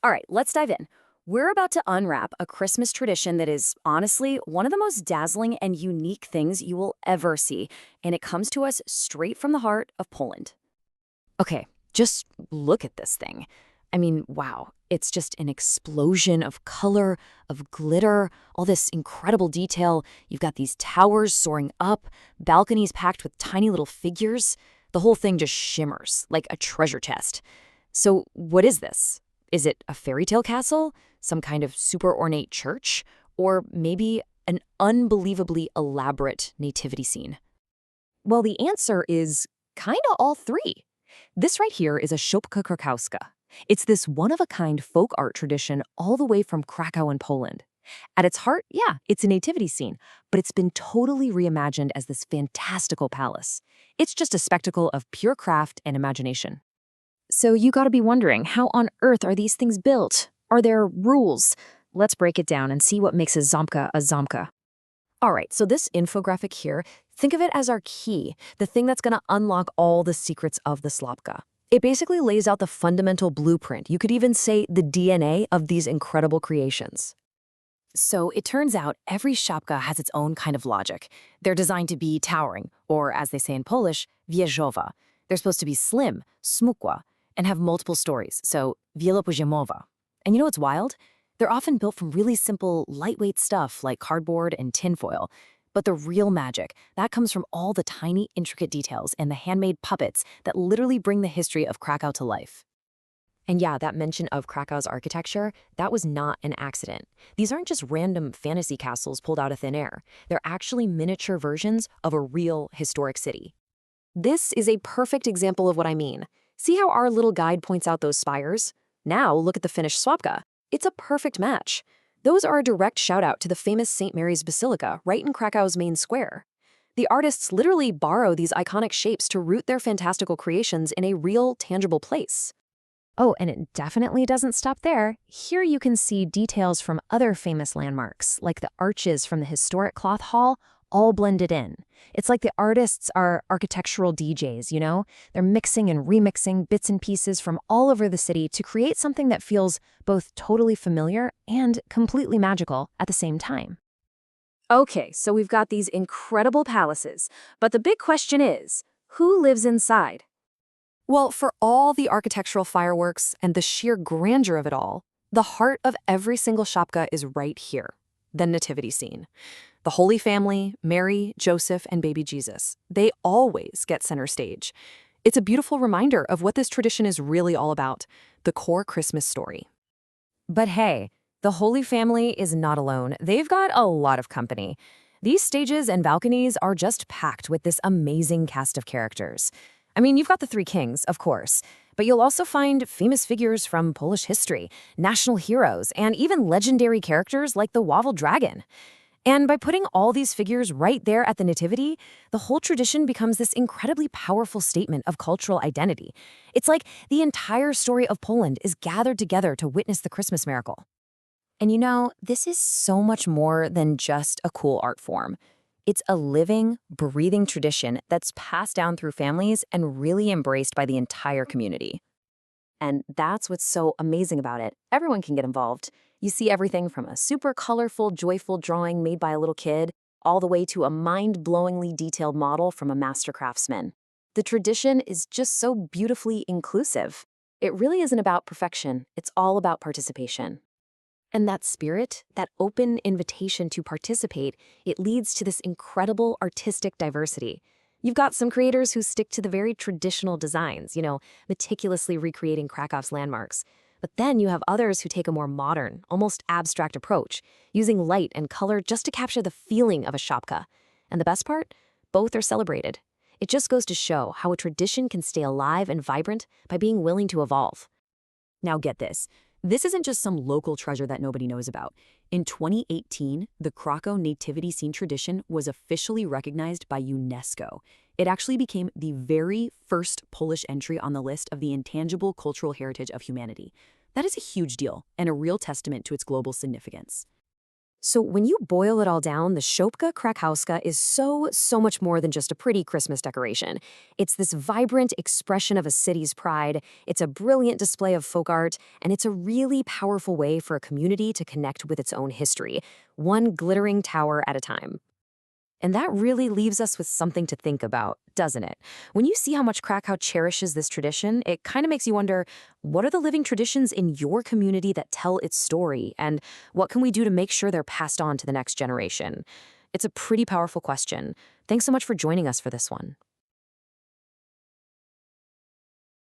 All right, let's dive in. We're about to unwrap a Christmas tradition that is, honestly, one of the most dazzling and unique things you will ever see, and it comes to us straight from the heart of Poland. Okay, just look at this thing. I mean, wow, it's just an explosion of color, of glitter, all this incredible detail. You've got these towers soaring up, balconies packed with tiny little figures. The whole thing just shimmers like a treasure chest. So, what is this? Is it a fairy tale castle? Some kind of super ornate church? Or maybe an unbelievably elaborate nativity scene? Well, the answer is kinda all three. This right here is a Szopka Krakowska. It's this one-of-a-kind folk art tradition all the way from Krakow in Poland. At its heart, yeah, it's a nativity scene, but it's been totally reimagined as this fantastical palace. It's just a spectacle of pure craft and imagination. So you gotta be wondering, how on earth are these things built? Are there rules? Let's break it down and see what makes a Szopka a Szopka. All right, so this infographic here, think of it as our key, the thing that's going to unlock all the secrets of the Szopka. It basically lays out the fundamental blueprint, you could even say the DNA of these incredible creations. So it turns out every Szopka has its own kind of logic. They're designed to be towering, or as they say in Polish, wieżowa. They're supposed to be slim, smukły, and have multiple stories, so wielopoziomowy. And you know what's wild? They're often built from really simple, lightweight stuff like cardboard and tinfoil. But the real magic, that comes from all the tiny, intricate details and the handmade puppets that literally bring the history of Krakow to life. And yeah, that mention of Krakow's architecture, that was not an accident. These aren't just random fantasy castles pulled out of thin air. They're actually miniature versions of a real historic city. This is a perfect example of what I mean. See how our little guide points out those spires? Now look at the finished Szopka. It's a perfect match. Those are a direct shout-out to the famous St. Mary's Basilica right in Krakow's main square. The artists literally borrow these iconic shapes to root their fantastical creations in a real, tangible place. Oh, and it definitely doesn't stop there. Here you can see details from other famous landmarks, like the arches from the historic cloth hall, all blended in. It's like the artists are architectural DJs, you know? They're mixing and remixing bits and pieces from all over the city to create something that feels both totally familiar and completely magical at the same time. Okay, so we've got these incredible palaces, but the big question is, who lives inside? Well, for all the architectural fireworks and the sheer grandeur of it all, the heart of every single Szopka is right here, the nativity scene. The Holy Family, Mary, Joseph, and baby Jesus, they always get center stage. It's a beautiful reminder of what this tradition is really all about, the core Christmas story. But hey, the Holy Family is not alone. They've got a lot of company. These stages and balconies are just packed with this amazing cast of characters. I mean, you've got the three kings, of course, but you'll also find famous figures from Polish history, national heroes, and even legendary characters like the Wawel Dragon. And by putting all these figures right there at the Nativity, the whole tradition becomes this incredibly powerful statement of cultural identity. It's like the entire story of Poland is gathered together to witness the Christmas miracle. And you know, this is so much more than just a cool art form. It's a living, breathing tradition that's passed down through families and really embraced by the entire community. And that's what's so amazing about it. Everyone can get involved. You see everything from a super colorful, joyful drawing made by a little kid, all the way to a mind-blowingly detailed model from a master craftsman. The tradition is just so beautifully inclusive. It really isn't about perfection, it's all about participation. And that spirit, that open invitation to participate, it leads to this incredible artistic diversity. You've got some creators who stick to the very traditional designs, meticulously recreating Krakow's landmarks. But then you have others who take a more modern, almost abstract approach, using light and color just to capture the feeling of a Szopka. And the best part? Both are celebrated. It just goes to show how a tradition can stay alive and vibrant by being willing to evolve. Now get this. This isn't just some local treasure that nobody knows about. In 2018, the Cracow Nativity Scene tradition was officially recognized by UNESCO. It actually became the very first Polish entry on the list of the intangible cultural heritage of humanity. That is a huge deal and a real testament to its global significance. So when you boil it all down, the Szopka Krakowska is so much more than just a pretty Christmas decoration. It's this vibrant expression of a city's pride, it's a brilliant display of folk art, and it's a really powerful way for a community to connect with its own history, one glittering tower at a time. And that really leaves us with something to think about, doesn't it? When you see how much Krakow cherishes this tradition, it kind of makes you wonder, what are the living traditions in your community that tell its story? And what can we do to make sure they're passed on to the next generation? It's a pretty powerful question. Thanks so much for joining us for this one.